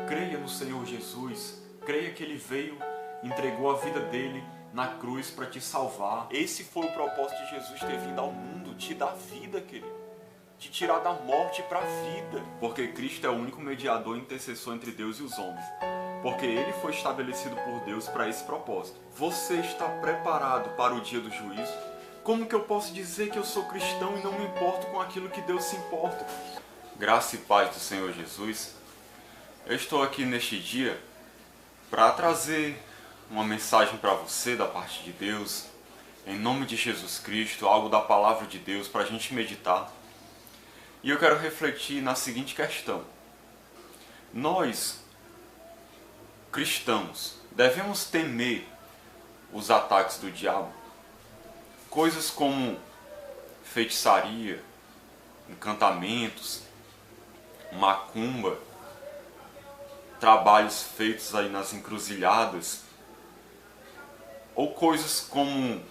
Creia no Senhor Jesus, creia que Ele veio, entregou a vida dele na cruz para te salvar. Esse foi o propósito de Jesus ter vindo ao mundo, te dar vida, querido. Te tirar da morte para a vida. Porque Cristo é o único mediador e intercessor entre Deus e os homens. Porque Ele foi estabelecido por Deus para esse propósito. Você está preparado para o dia do juízo? Como que eu posso dizer que eu sou cristão e não me importo com aquilo que Deus se importa? Graça e paz do Senhor Jesus. Eu estou aqui neste dia para trazer uma mensagem para você da parte de Deus, em nome de Jesus Cristo, algo da palavra de Deus para a gente meditar. E eu quero refletir na seguinte questão: nós, cristãos, devemos temer os ataques do diabo? Coisas como feitiçaria, encantamentos, macumba, trabalhos feitos aí nas encruzilhadas, ou coisas como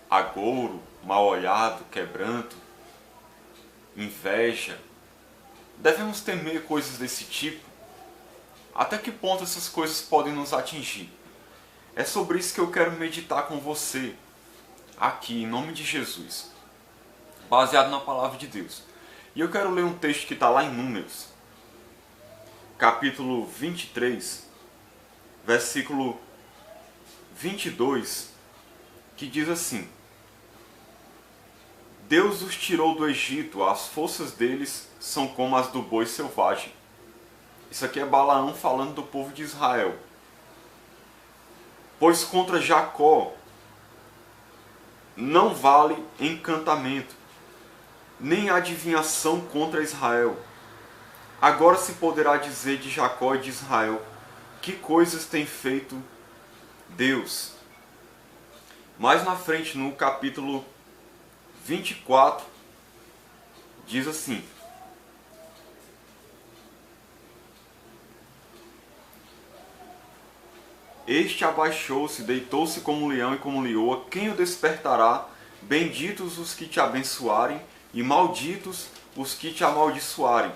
agouro, mal-olhado, quebranto, inveja. Devemos temer coisas desse tipo? Até que ponto essas coisas podem nos atingir? É sobre isso que eu quero meditar com você, aqui, em nome de Jesus, baseado na palavra de Deus. E eu quero ler um texto que está lá em Números, capítulo 23, versículo 22, que diz assim: Deus os tirou do Egito, as forças deles são como as do boi selvagem. Isso aqui é Balaão falando do povo de Israel. Pois contra Jacó não vale encantamento, nem adivinhação contra Israel. Agora se poderá dizer de Jacó e de Israel: que coisas tem feito Deus? Mais na frente, no capítulo 24, diz assim: Este abaixou-se, deitou-se como leão e como leoa. Quem o despertará? Benditos os que te abençoarem, e malditos os que te amaldiçoarem.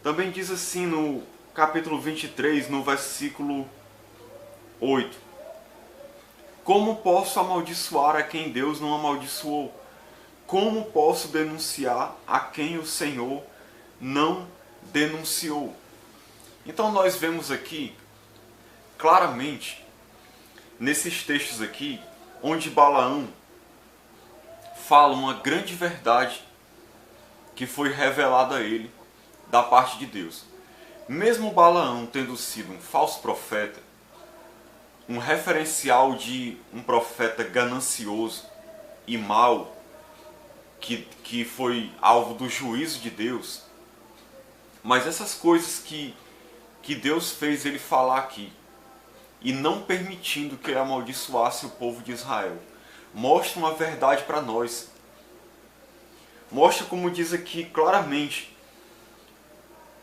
Também diz assim no capítulo 23, no versículo 8: Como posso amaldiçoar a quem Deus não amaldiçoou? Como posso denunciar a quem o Senhor não denunciou? Então nós vemos aqui claramente, nesses textos aqui, onde Balaão fala uma grande verdade que foi revelada a ele da parte de Deus. Mesmo Balaão tendo sido um falso profeta, um referencial de um profeta ganancioso e mau, que foi alvo do juízo de Deus, mas essas coisas que Deus fez ele falar aqui, e não permitindo que ele amaldiçoasse o povo de Israel, mostra uma verdade para nós. Mostra, como diz aqui claramente,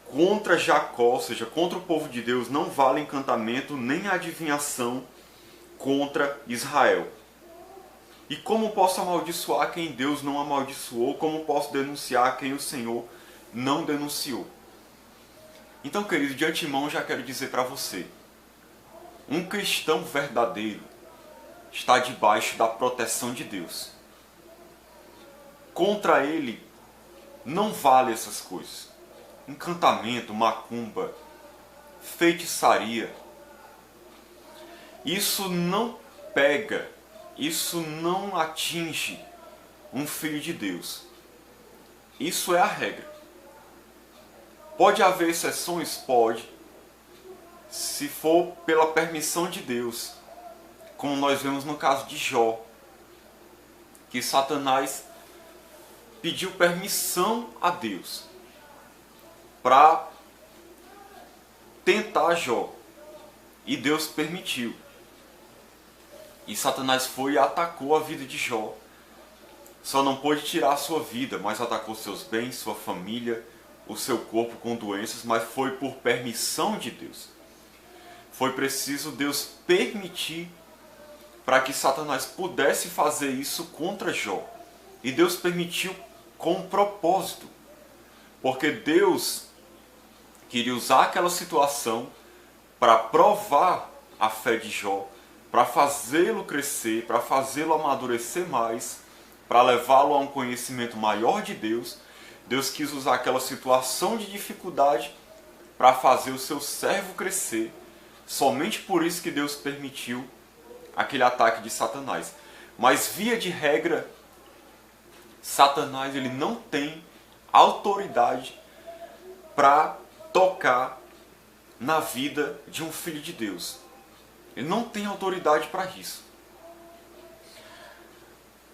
contra Jacó, ou seja, contra o povo de Deus, não vale encantamento nem adivinhação contra Israel. E como posso amaldiçoar quem Deus não amaldiçoou? Como posso denunciar quem o Senhor não denunciou? Então, querido, de antemão já quero dizer para você: um cristão verdadeiro está debaixo da proteção de Deus. Contra ele não vale essas coisas. Encantamento, macumba, feitiçaria. Isso não pega, isso não atinge um filho de Deus. Isso é a regra. Pode haver exceções? Pode. Se for pela permissão de Deus, como nós vemos no caso de Jó, que Satanás pediu permissão a Deus para tentar Jó, e Deus permitiu. E Satanás foi e atacou a vida de Jó. Só não pôde tirar a sua vida, mas atacou seus bens, sua família, o seu corpo com doenças, mas foi por permissão de Deus. Foi preciso Deus permitir para que Satanás pudesse fazer isso contra Jó. E Deus permitiu com um propósito. Porque Deus queria usar aquela situação para provar a fé de Jó, para fazê-lo crescer, para fazê-lo amadurecer mais, para levá-lo a um conhecimento maior de Deus. Deus quis usar aquela situação de dificuldade para fazer o seu servo crescer. Somente por isso que Deus permitiu aquele ataque de Satanás. Mas via de regra, Satanás ele não tem autoridade para tocar na vida de um filho de Deus. Ele não tem autoridade para isso.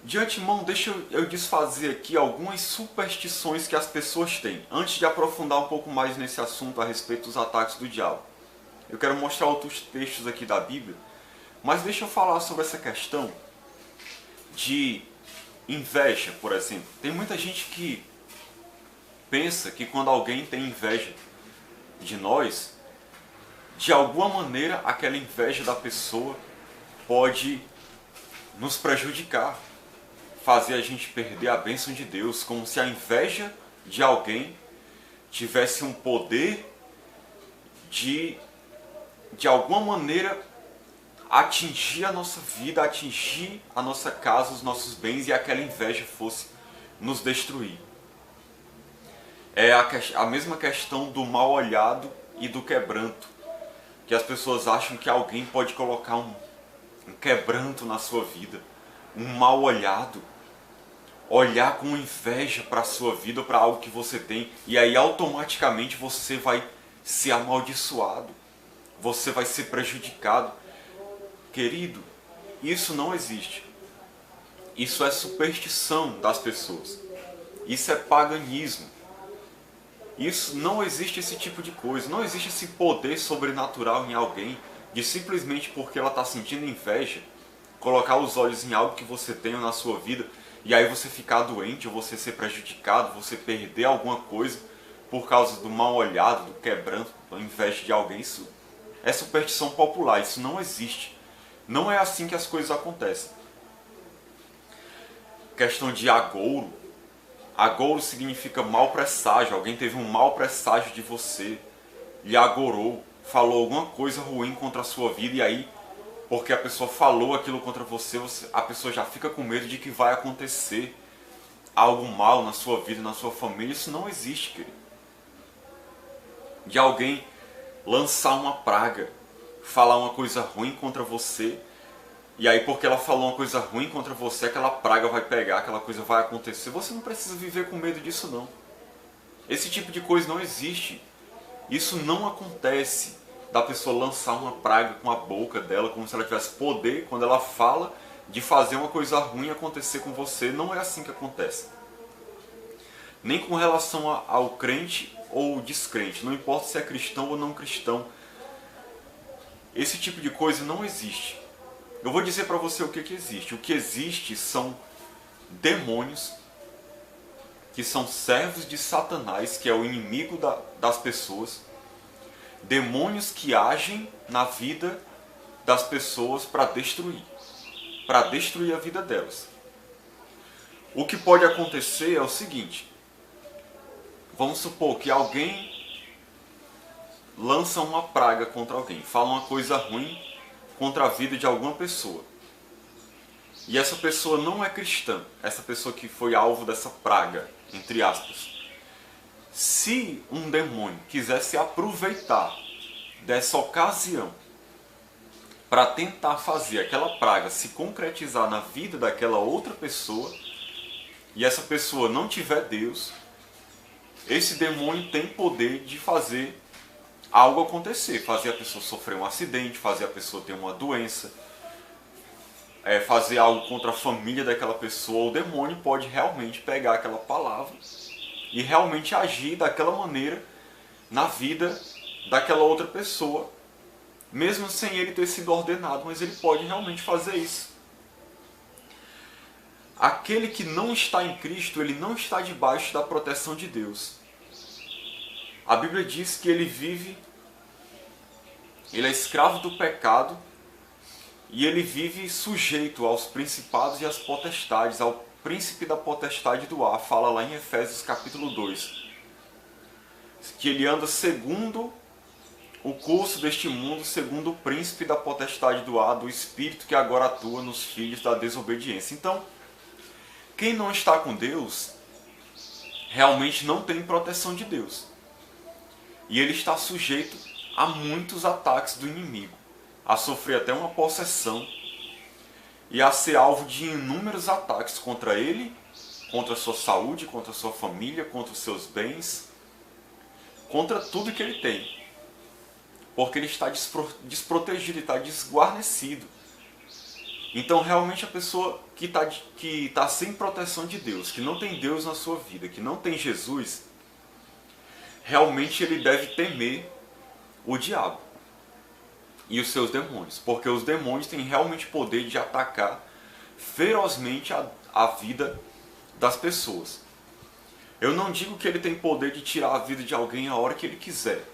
De antemão, deixa eu desfazer aqui algumas superstições que as pessoas têm, antes de aprofundar um pouco mais nesse assunto a respeito dos ataques do diabo. Eu quero mostrar outros textos aqui da Bíblia, mas deixa eu falar sobre essa questão de inveja, por exemplo. Tem muita gente que pensa que quando alguém tem inveja de nós, de alguma maneira aquela inveja da pessoa pode nos prejudicar, fazer a gente perder a bênção de Deus, como se a inveja de alguém tivesse um poder de alguma maneira atingir a nossa vida, atingir a nossa casa, os nossos bens, e aquela inveja fosse nos destruir. É a mesma questão do mal olhado e do quebranto, que as pessoas acham que alguém pode colocar um quebranto na sua vida, um mal olhado, olhar com inveja para a sua vida, para algo que você tem, e aí automaticamente você vai ser amaldiçoado, você vai ser prejudicado. Querido, isso não existe. Isso é superstição das pessoas. Isso é paganismo. Isso não existe, esse tipo de coisa. Não existe esse poder sobrenatural em alguém de simplesmente porque ela está sentindo inveja, colocar os olhos em algo que você tem na sua vida e aí você ficar doente ou você ser prejudicado, você perder alguma coisa por causa do mal olhado, do quebranto, da inveja de alguém. Isso é superstição popular. Isso não existe. Não é assim que as coisas acontecem. Questão de agouro. Agouro significa mau presságio. Alguém teve um mau presságio de você, lhe agorou, falou alguma coisa ruim contra a sua vida, e aí, porque a pessoa falou aquilo contra você, a pessoa já fica com medo de que vai acontecer algo mal na sua vida, na sua família. Isso não existe, querido. De alguém lançar uma praga, falar uma coisa ruim contra você, e aí porque ela falou uma coisa ruim contra você, aquela praga vai pegar, aquela coisa vai acontecer. Você não precisa viver com medo disso, não. Esse tipo de coisa não existe. Isso não acontece, da pessoa lançar uma praga com a boca dela, como se ela tivesse poder, quando ela fala, de fazer uma coisa ruim acontecer com você. Não é assim que acontece. Nem com relação ao crente ou descrente, não importa se é cristão ou não cristão. Esse tipo de coisa não existe. Eu vou dizer para você o que existe. O que existe são demônios que são servos de Satanás, que é o inimigo das pessoas. Demônios que agem na vida das pessoas para destruir a vida delas. O que pode acontecer é o seguinte: vamos supor que alguém lança uma praga contra alguém, fala uma coisa ruim contra a vida de alguma pessoa. E essa pessoa não é cristã, essa pessoa que foi alvo dessa praga, entre aspas. Se um demônio quiser se aproveitar dessa ocasião para tentar fazer aquela praga se concretizar na vida daquela outra pessoa, e essa pessoa não tiver Deus, esse demônio tem poder de fazer algo acontecer, fazer a pessoa sofrer um acidente, fazer a pessoa ter uma doença, fazer algo contra a família daquela pessoa. O demônio pode realmente pegar aquela palavra e realmente agir daquela maneira na vida daquela outra pessoa, mesmo sem ele ter sido ordenado, mas ele pode realmente fazer isso. Aquele que não está em Cristo, ele não está debaixo da proteção de Deus. A Bíblia diz que ele é escravo do pecado, e ele vive sujeito aos principados e às potestades, ao príncipe da potestade do ar. Fala lá em Efésios capítulo 2. que ele anda segundo o curso deste mundo, segundo o príncipe da potestade do ar, do espírito que agora atua nos filhos da desobediência. Então, quem não está com Deus, realmente não tem proteção de Deus. E ele está sujeito a muitos ataques do inimigo, a sofrer até uma possessão e a ser alvo de inúmeros ataques contra ele, contra a sua saúde, contra a sua família, contra os seus bens, contra tudo que ele tem. Porque ele está desprotegido, ele está desguarnecido. Então realmente a pessoa que está sem proteção de Deus, que não tem Deus na sua vida, que não tem Jesus, realmente ele deve temer o diabo e os seus demônios. Porque os demônios têm realmente poder de atacar ferozmente a vida das pessoas. Eu não digo que ele tem poder de tirar a vida de alguém a hora que ele quiser.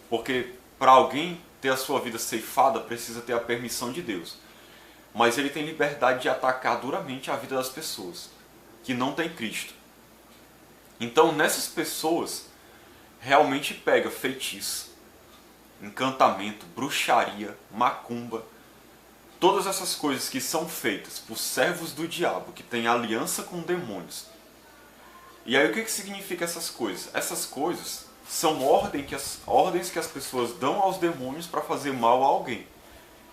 Porque para alguém ter a sua vida ceifada, precisa ter a permissão de Deus. Mas ele tem liberdade de atacar duramente a vida das pessoas que não têm Cristo. Então nessas pessoas realmente pega feitiço, encantamento, bruxaria, macumba, todas essas coisas que são feitas por servos do diabo, que têm aliança com demônios. E aí o que significa essas coisas? Essas coisas são ordens que as pessoas dão aos demônios para fazer mal a alguém.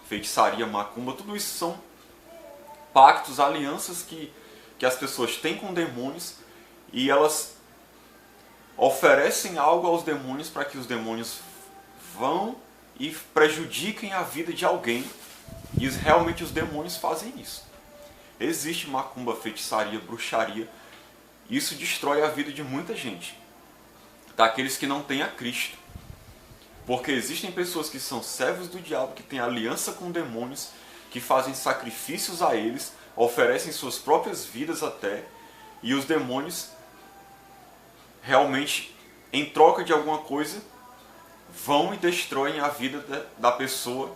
Feitiçaria, macumba, tudo isso são pactos, alianças que as pessoas têm com demônios e elas oferecem algo aos demônios para que os demônios vão e prejudiquem a vida de alguém. E realmente os demônios fazem isso. Existe macumba, feitiçaria, bruxaria. Isso destrói a vida de muita gente, daqueles que não têm a Cristo. Porque existem pessoas que são servos do diabo, que têm aliança com demônios, que fazem sacrifícios a eles, oferecem suas próprias vidas até, e os demônios realmente, em troca de alguma coisa, vão e destroem a vida da pessoa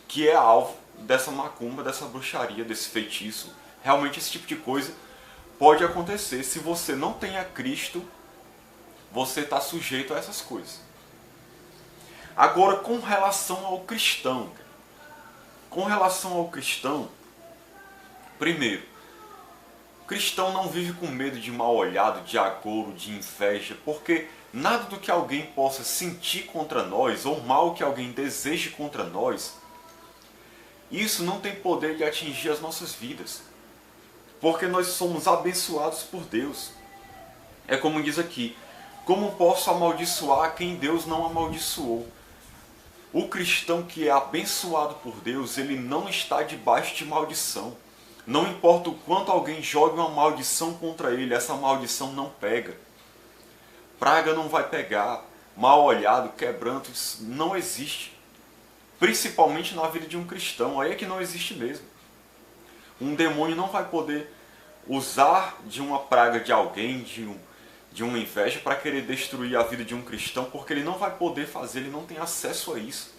que é alvo dessa macumba, dessa bruxaria, desse feitiço. Realmente esse tipo de coisa pode acontecer. Se você não tem a Cristo, você está sujeito a essas coisas. Agora, com relação ao cristão. Com relação ao cristão, primeiro, o cristão não vive com medo de mal olhado, de agouro, de inveja, porque nada do que alguém possa sentir contra nós, ou mal que alguém deseje contra nós, isso não tem poder de atingir as nossas vidas. Porque nós somos abençoados por Deus. É como diz aqui, como posso amaldiçoar quem Deus não amaldiçoou? O cristão que é abençoado por Deus, ele não está debaixo de maldição. Não importa o quanto alguém jogue uma maldição contra ele, essa maldição não pega. Praga não vai pegar, mal olhado, quebranto, isso não existe. Principalmente na vida de um cristão, aí é que não existe mesmo. Um demônio não vai poder usar de uma praga de alguém, de uma inveja para querer destruir a vida de um cristão, porque ele não vai poder fazer, ele não tem acesso a isso.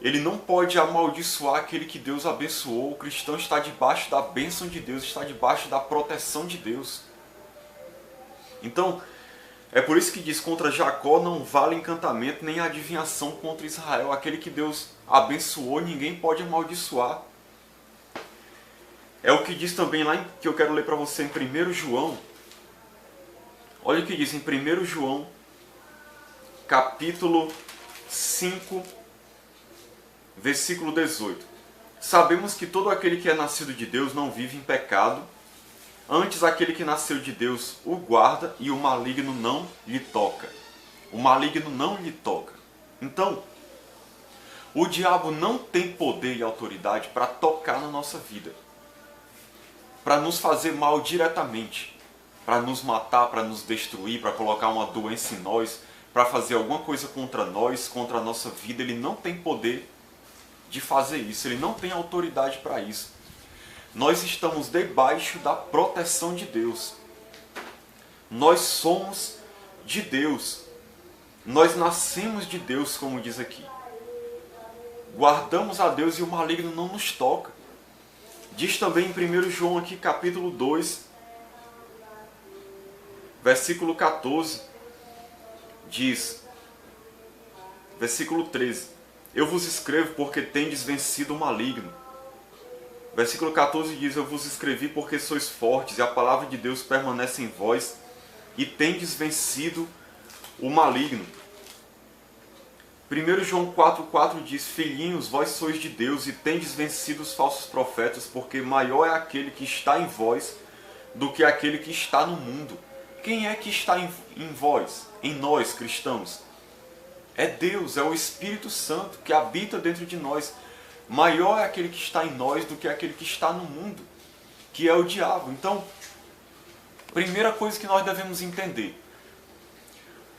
Ele não pode amaldiçoar aquele que Deus abençoou. O cristão está debaixo da bênção de Deus, está debaixo da proteção de Deus. Então, é por isso que diz, contra Jacó não vale encantamento nem adivinhação contra Israel. Aquele que Deus abençoou, ninguém pode amaldiçoar. É o que diz também lá, que eu quero ler para você em 1 João. Olha o que diz em 1 João, capítulo 5, versículo 18. Sabemos que todo aquele que é nascido de Deus não vive em pecado, antes aquele que nasceu de Deus o guarda e o maligno não lhe toca. O maligno não lhe toca. Então, o diabo não tem poder e autoridade para tocar na nossa vida, para nos fazer mal diretamente, para nos matar, para nos destruir, para colocar uma doença em nós, para fazer alguma coisa contra nós, contra a nossa vida. Ele não tem poder de fazer isso, ele não tem autoridade para isso. Nós estamos debaixo da proteção de Deus. Nós somos de Deus. Nós nascemos de Deus, como diz aqui. Guardamos a Deus e o maligno não nos toca. Diz também em 1 João aqui, capítulo 2, versículo 14. diz, versículo 13: eu vos escrevo porque tendes vencido o maligno. Versículo 14 diz: eu vos escrevi porque sois fortes e a palavra de Deus permanece em vós e tendes vencido o maligno. 1 João 4,4 diz: filhinhos, vós sois de Deus e tendes vencido os falsos profetas, porque maior é aquele que está em vós do que aquele que está no mundo. Quem é que está em vós, em nós cristãos? É Deus, é o Espírito Santo que habita dentro de nós. Maior é aquele que está em nós do que aquele que está no mundo, que é o diabo. Então, primeira coisa que nós devemos entender: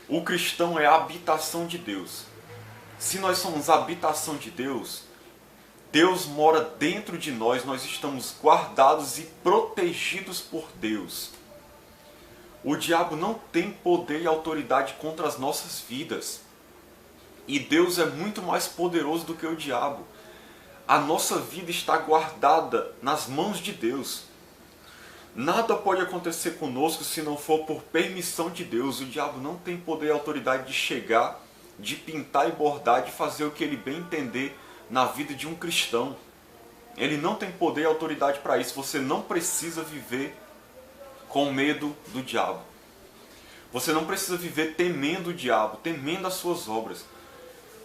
o cristão é a habitação de Deus. Se nós somos a habitação de Deus, Deus mora dentro de nós, nós estamos guardados e protegidos por Deus. O diabo não tem poder e autoridade contra as nossas vidas. E Deus é muito mais poderoso do que o diabo. A nossa vida está guardada nas mãos de Deus. Nada pode acontecer conosco se não for por permissão de Deus. O diabo não tem poder e autoridade de chegar, de pintar e bordar, de fazer o que ele bem entender na vida de um cristão. Ele não tem poder e autoridade para isso. Você não precisa viver com medo do diabo. Você não precisa viver temendo o diabo, temendo as suas obras.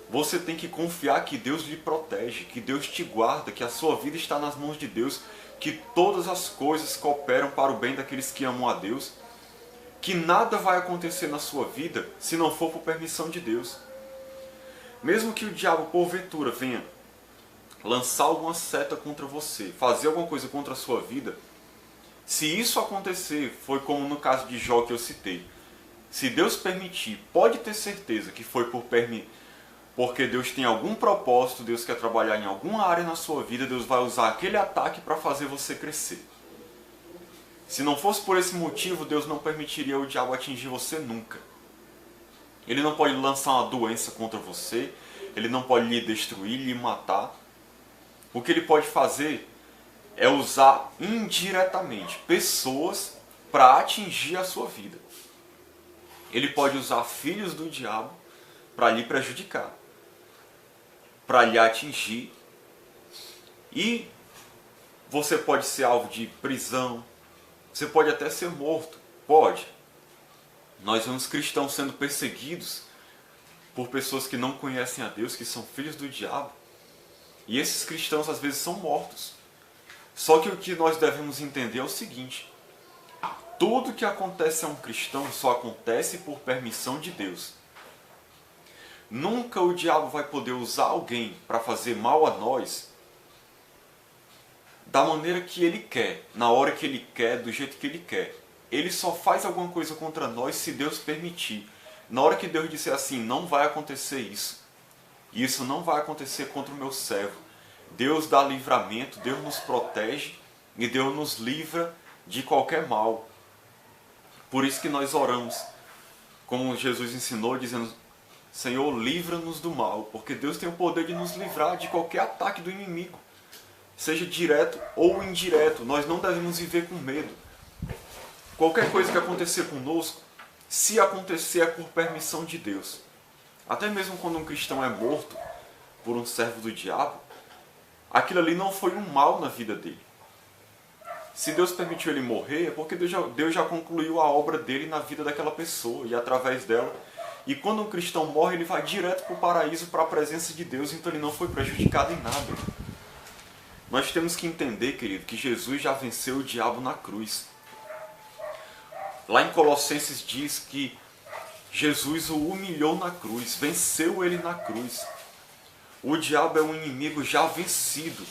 Você tem que confiar que Deus lhe protege, que Deus te guarda, que a sua vida está nas mãos de Deus, que todas as coisas cooperam para o bem daqueles que amam a Deus, que nada vai acontecer na sua vida se não for por permissão de Deus. Mesmo que o diabo porventura venha lançar alguma seta contra você, fazer alguma coisa contra a sua vida, se isso acontecer, foi como no caso de Jó que eu citei, se Deus permitir, pode ter certeza que foi porque Deus tem algum propósito, Deus quer trabalhar em alguma área na sua vida, Deus vai usar aquele ataque para fazer você crescer. Se não fosse por esse motivo, Deus não permitiria o diabo atingir você nunca. Ele não pode lançar uma doença contra você, ele não pode lhe destruir, lhe matar. O que ele pode fazer é usar indiretamente pessoas para atingir a sua vida. Ele pode usar filhos do diabo para lhe prejudicar, para lhe atingir. E você pode ser alvo de prisão, você pode até ser morto, pode. Nós vemos cristãos sendo perseguidos por pessoas que não conhecem a Deus, que são filhos do diabo. E esses cristãos às vezes são mortos. Só que o que nós devemos entender é o seguinte: tudo que acontece a um cristão só acontece por permissão de Deus. Nunca o diabo vai poder usar alguém para fazer mal a nós da maneira que ele quer, na hora que ele quer, do jeito que ele quer. Ele só faz alguma coisa contra nós se Deus permitir. Na hora que Deus disser assim: não vai acontecer isso, e isso não vai acontecer contra o meu servo, Deus dá livramento, Deus nos protege e Deus nos livra de qualquer mal. Por isso que nós oramos, como Jesus ensinou, dizendo: Senhor, livra-nos do mal, porque Deus tem o poder de nos livrar de qualquer ataque do inimigo, seja direto ou indireto. Nós não devemos viver com medo. Qualquer coisa que acontecer conosco, se acontecer, é por permissão de Deus. Até mesmo quando um cristão é morto por um servo do diabo, aquilo ali não foi um mal na vida dele. Se Deus permitiu ele morrer, é porque Deus já concluiu a obra dele na vida daquela pessoa e através dela. E quando um cristão morre, ele vai direto para o paraíso, para a presença de Deus, então ele não foi prejudicado em nada. Nós temos que entender, querido, que Jesus já venceu o diabo na cruz. Lá em Colossenses diz que Jesus o humilhou na cruz, venceu ele na cruz. O diabo é um inimigo já vencido,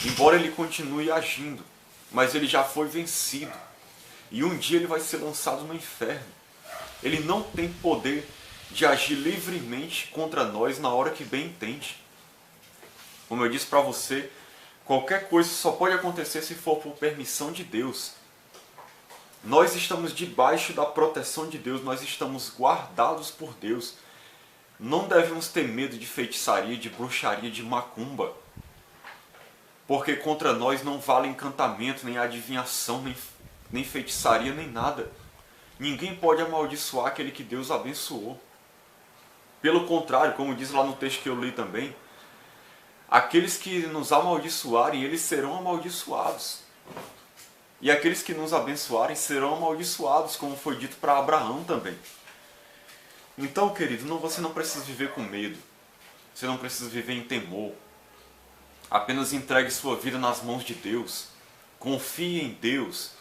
embora ele continue agindo, mas ele já foi vencido. E um dia ele vai ser lançado no inferno. Ele não tem poder de agir livremente contra nós na hora que bem entende. Como eu disse para você, qualquer coisa só pode acontecer se for por permissão de Deus. Nós estamos debaixo da proteção de Deus, nós estamos guardados por Deus. Não devemos ter medo de feitiçaria, de bruxaria, de macumba, porque contra nós não vale encantamento, nem adivinhação, nem feitiçaria, nem nada. Ninguém pode amaldiçoar aquele que Deus abençoou. Pelo contrário, como diz lá no texto que eu li também, aqueles que nos amaldiçoarem, eles serão amaldiçoados. E aqueles que nos abençoarem serão amaldiçoados, como foi dito para Abraão também. Então, querido, você não precisa viver com medo. Você não precisa viver em temor. Apenas entregue sua vida nas mãos de Deus. Confie em Deus.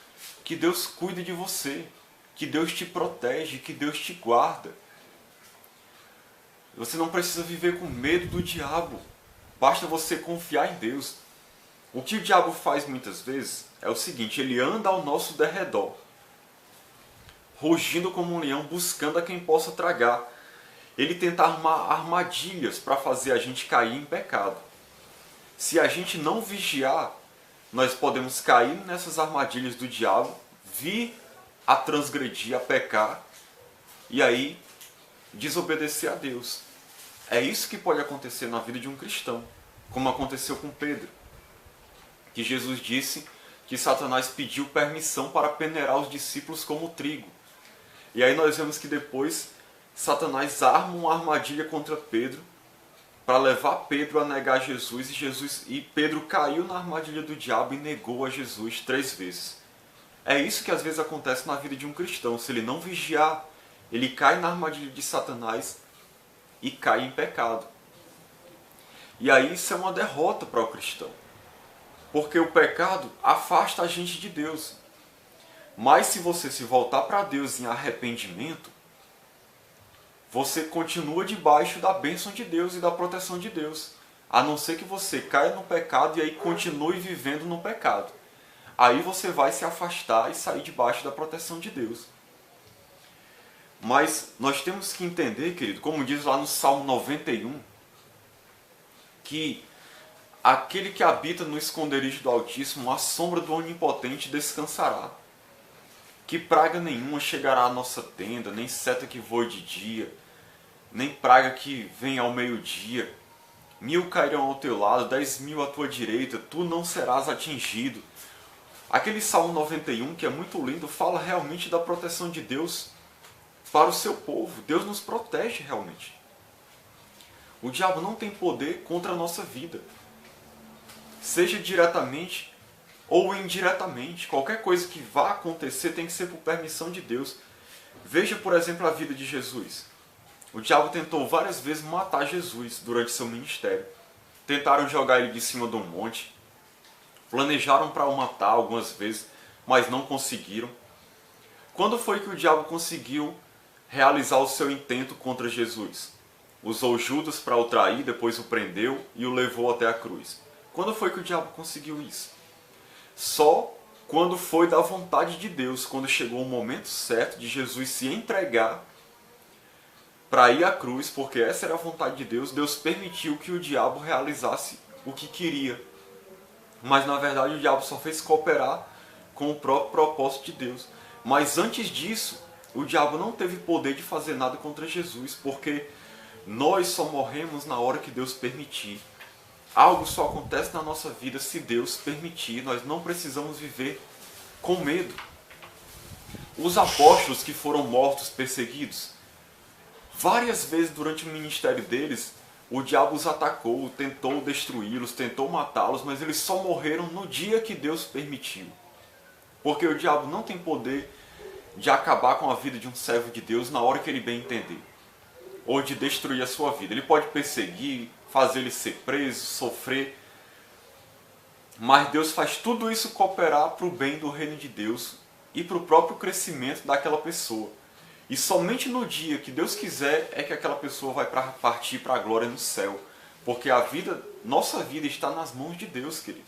Que Deus cuide de você. Que Deus te protege. Que Deus te guarda. Você não precisa viver com medo do diabo. Basta você confiar em Deus. O que o diabo faz muitas vezes é o seguinte: ele anda ao nosso derredor, rugindo como um leão, buscando a quem possa tragar. Ele tenta armar armadilhas para fazer a gente cair em pecado. Se a gente não vigiar, nós podemos cair nessas armadilhas do diabo, vir a transgredir, a pecar, e aí desobedecer a Deus. É isso que pode acontecer na vida de um cristão, como aconteceu com Pedro, que Jesus disse que Satanás pediu permissão para peneirar os discípulos como trigo. E aí nós vemos que depois Satanás arma uma armadilha contra Pedro para levar Pedro a negar Jesus, e Pedro caiu na armadilha do diabo e negou a Jesus 3 vezes. É isso que às vezes acontece na vida de um cristão. Se ele não vigiar, ele cai na armadilha de Satanás e cai em pecado. E aí isso é uma derrota para o cristão. Porque o pecado afasta a gente de Deus. Mas se você se voltar para Deus em arrependimento, você continua debaixo da bênção de Deus e da proteção de Deus. A não ser que você caia no pecado e aí continue vivendo no pecado. Aí você vai se afastar e sair debaixo da proteção de Deus. Mas nós temos que entender, querido, como diz lá no Salmo 91, que aquele que habita no esconderijo do Altíssimo, à sombra do Onipotente descansará. Que praga nenhuma chegará à nossa tenda, nem seta que voe de dia, nem praga que venha ao meio-dia. 1000 cairão ao teu lado, 10.000 à tua direita, tu não serás atingido. Aquele Salmo 91, que é muito lindo, fala realmente da proteção de Deus para o seu povo. Deus nos protege realmente. O diabo não tem poder contra a nossa vida. Seja diretamente ou indiretamente. Qualquer coisa que vá acontecer tem que ser por permissão de Deus. Veja, por exemplo, a vida de Jesus. O diabo tentou várias vezes matar Jesus durante seu ministério. Tentaram jogar ele de cima de um monte. Planejaram para o matar algumas vezes, mas não conseguiram. Quando foi que o diabo conseguiu realizar o seu intento contra Jesus? Usou Judas para o trair, depois o prendeu e o levou até a cruz. Quando foi que o diabo conseguiu isso? Só quando foi da vontade de Deus, quando chegou o momento certo de Jesus se entregar para ir à cruz, porque essa era a vontade de Deus. Deus permitiu que o diabo realizasse o que queria. Mas na verdade o diabo só fez cooperar com o próprio propósito de Deus. Mas antes disso, o diabo não teve poder de fazer nada contra Jesus, porque nós só morremos na hora que Deus permitir. Algo só acontece na nossa vida se Deus permitir. Nós não precisamos viver com medo. Os apóstolos que foram mortos, perseguidos, várias vezes durante o ministério deles, o diabo os atacou, tentou destruí-los, tentou matá-los, mas eles só morreram no dia que Deus permitiu. Porque o diabo não tem poder de acabar com a vida de um servo de Deus na hora que ele bem entender, ou de destruir a sua vida. Ele pode perseguir, fazer ele ser preso, sofrer, mas Deus faz tudo isso cooperar para o bem do reino de Deus e para o próprio crescimento daquela pessoa. E somente no dia que Deus quiser é que aquela pessoa vai partir para a glória no céu. Porque a vida, nossa vida está nas mãos de Deus, querido.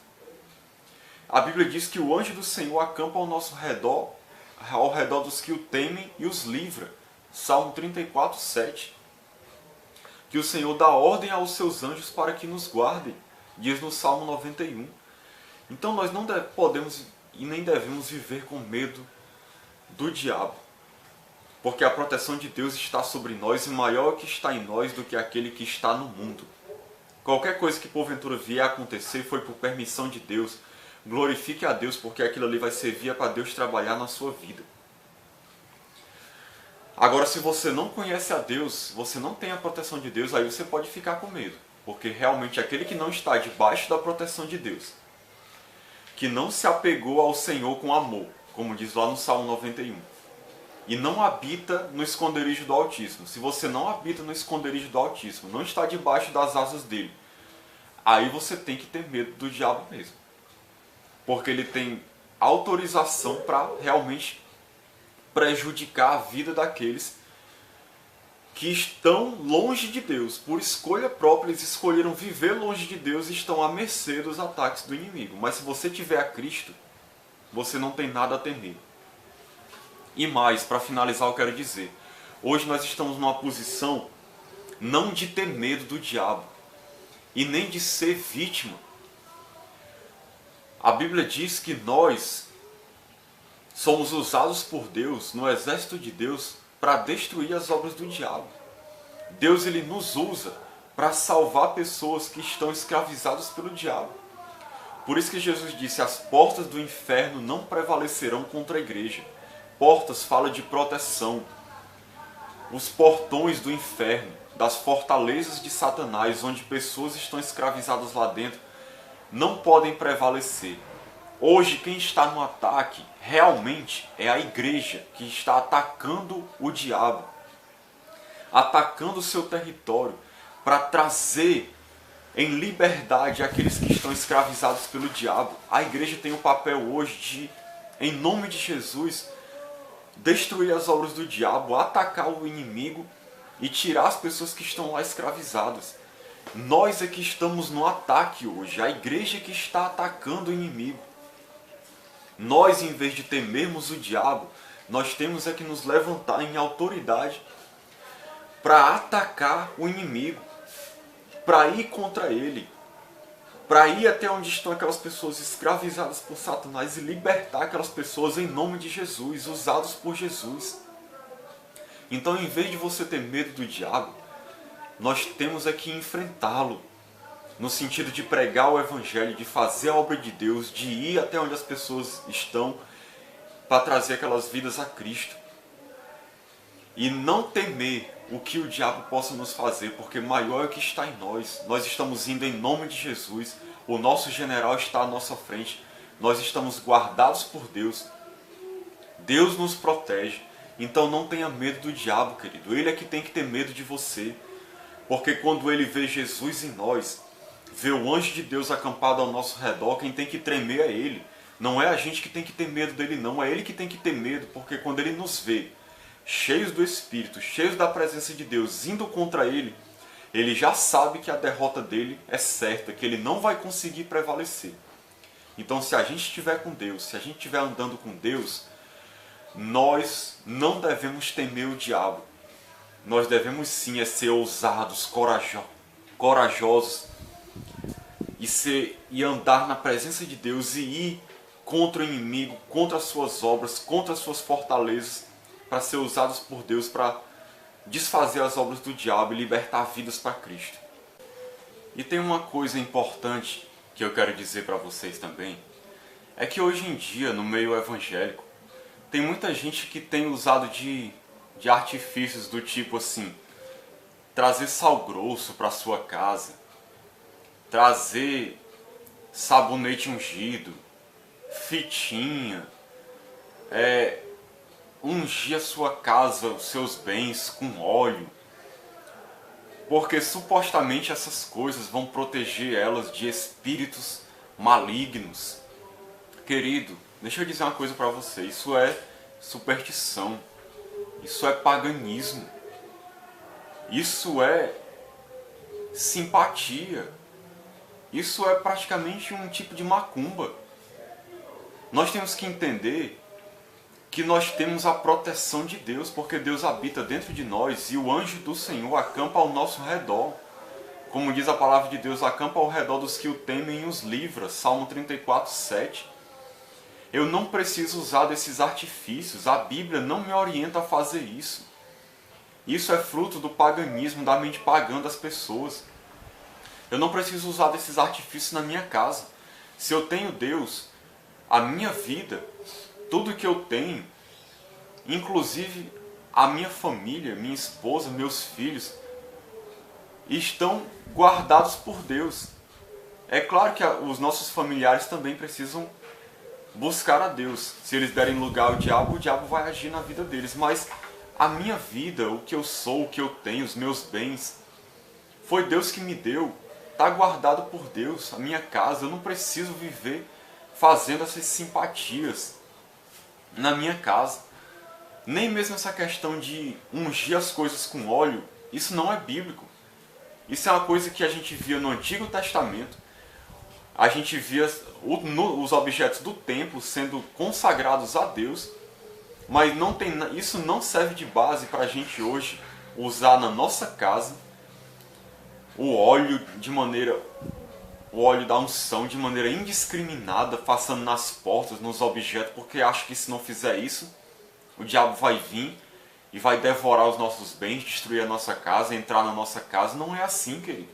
A Bíblia diz que o anjo do Senhor acampa ao nosso redor, ao redor dos que o temem e os livra. Salmo 34, 7. Que o Senhor dá ordem aos seus anjos para que nos guardem, diz no Salmo 91. Então nós não podemos e nem devemos viver com medo do diabo. Porque a proteção de Deus está sobre nós e maior é o que está em nós do que aquele que está no mundo. Qualquer coisa que porventura vier a acontecer foi por permissão de Deus. Glorifique a Deus, porque aquilo ali vai servir para Deus trabalhar na sua vida. Agora, se você não conhece a Deus, você não tem a proteção de Deus, aí você pode ficar com medo. Porque realmente aquele que não está debaixo da proteção de Deus, que não se apegou ao Senhor com amor, como diz lá no Salmo 91, e não habita no esconderijo do Altíssimo. Se você não habita no esconderijo do Altíssimo, não está debaixo das asas dele, aí você tem que ter medo do diabo mesmo. Porque ele tem autorização para realmente prejudicar a vida daqueles que estão longe de Deus. Por escolha própria, eles escolheram viver longe de Deus e estão à mercê dos ataques do inimigo. Mas se você tiver a Cristo, você não tem nada a temer. E mais, para finalizar, eu quero dizer, hoje nós estamos numa posição não de ter medo do diabo e nem de ser vítima. A Bíblia diz que nós somos usados por Deus, no exército de Deus, para destruir as obras do diabo. Deus, ele nos usa para salvar pessoas que estão escravizadas pelo diabo. Por isso que Jesus disse, as portas do inferno não prevalecerão contra a igreja. Portas fala de proteção. Os portões do inferno, das fortalezas de Satanás, onde pessoas estão escravizadas lá dentro, não podem prevalecer. Hoje quem está no ataque realmente é a igreja que está atacando o diabo, atacando o seu território para trazer em liberdade aqueles que estão escravizados pelo diabo. A igreja tem o papel hoje de, em nome de Jesus, destruir as obras do diabo, atacar o inimigo e tirar as pessoas que estão lá escravizadas. Nós é que estamos no ataque hoje, a igreja que está atacando o inimigo. Nós, em vez de temermos o diabo, nós temos é que nos levantar em autoridade para atacar o inimigo, para ir contra ele, para ir até onde estão aquelas pessoas escravizadas por Satanás e libertar aquelas pessoas em nome de Jesus, usados por Jesus. Então, em vez de você ter medo do diabo, nós temos é que enfrentá-lo, no sentido de pregar o Evangelho, de fazer a obra de Deus, de ir até onde as pessoas estão, para trazer aquelas vidas a Cristo. E não temer o que o diabo possa nos fazer, porque maior é o que está em nós. Nós estamos indo em nome de Jesus, o nosso general está à nossa frente, nós estamos guardados por Deus, Deus nos protege. Então não tenha medo do diabo, querido, ele é que tem que ter medo de você, porque quando ele vê Jesus em nós, vê o anjo de Deus acampado ao nosso redor, quem tem que tremer é ele. Não é a gente que tem que ter medo dele, não. É ele que tem que ter medo, porque quando ele nos vê cheios do Espírito, cheios da presença de Deus, indo contra ele, ele já sabe que a derrota dele é certa, que ele não vai conseguir prevalecer. Então, se a gente estiver com Deus, se a gente estiver andando com Deus, nós não devemos temer o diabo. Nós devemos sim ser ousados, corajosos, e andar na presença de Deus e ir contra o inimigo, contra as suas obras, contra as suas fortalezas, para ser usados por Deus para desfazer as obras do diabo e libertar vidas para Cristo. E tem uma coisa importante que eu quero dizer para vocês também, é que hoje em dia, no meio evangélico, tem muita gente que tem usado de artifícios do tipo assim, trazer sal grosso para sua casa, trazer sabonete ungido, fitinha, ungir a sua casa, os seus bens com óleo, porque supostamente essas coisas vão proteger elas de espíritos malignos. Querido, deixa eu dizer uma coisa para você, isso é superstição, isso é paganismo, isso é simpatia, isso é praticamente um tipo de macumba. Nós temos que entender que nós temos a proteção de Deus, porque Deus habita dentro de nós e o anjo do Senhor acampa ao nosso redor. Como diz a palavra de Deus, acampa ao redor dos que o temem e os livra. Salmo 34, 7. Eu não preciso usar desses artifícios, a Bíblia não me orienta a fazer isso. Isso é fruto do paganismo, da mente pagã das pessoas. Eu não preciso usar desses artifícios na minha casa. Se eu tenho Deus, a minha vida, tudo que eu tenho, inclusive a minha família, minha esposa, meus filhos estão guardados por Deus. É claro que os nossos familiares também precisam buscar a Deus. Se eles derem lugar ao diabo, o diabo vai agir na vida deles. Mas a minha vida, o que eu sou, o que eu tenho, os meus bens, foi Deus que me deu. Está guardado por Deus. A minha casa, eu não preciso viver fazendo essas simpatias na minha casa. Nem mesmo essa questão de ungir as coisas com óleo, isso não é bíblico. Isso é uma coisa que a gente via no Antigo Testamento. A gente via os objetos do templo sendo consagrados a Deus, mas isso não serve de base para a gente hoje usar na nossa casa o óleo o óleo da unção de maneira indiscriminada, passando nas portas, nos objetos, porque acho que se não fizer isso, o diabo vai vir e vai devorar os nossos bens, destruir a nossa casa, entrar na nossa casa. Não é assim, querido.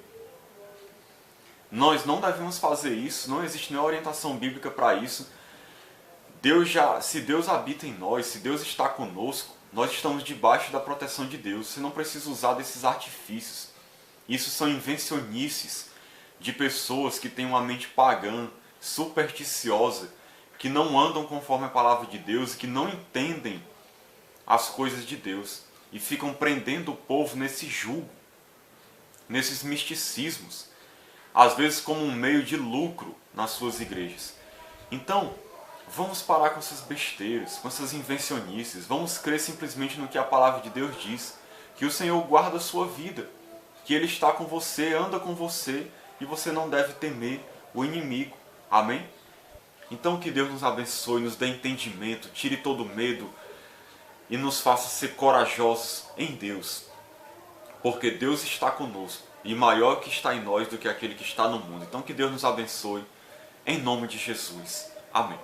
Nós não devemos fazer isso, não existe nenhuma orientação bíblica para isso. Se Deus habita em nós, se Deus está conosco, nós estamos debaixo da proteção de Deus. Você não precisa usar desses artifícios. Isso são invencionices de pessoas que têm uma mente pagã, supersticiosa, que não andam conforme a palavra de Deus e que não entendem as coisas de Deus e ficam prendendo o povo nesse jugo, nesses misticismos, às vezes como um meio de lucro nas suas igrejas. Então, vamos parar com essas besteiras, com essas invencionices, vamos crer simplesmente no que a palavra de Deus diz, que o Senhor guarda a sua vida, que Ele está com você, anda com você, e você não deve temer o inimigo. Amém? Então que Deus nos abençoe, nos dê entendimento, tire todo o medo e nos faça ser corajosos em Deus. Porque Deus está conosco e maior que está em nós do que aquele que está no mundo. Então que Deus nos abençoe, em nome de Jesus. Amém.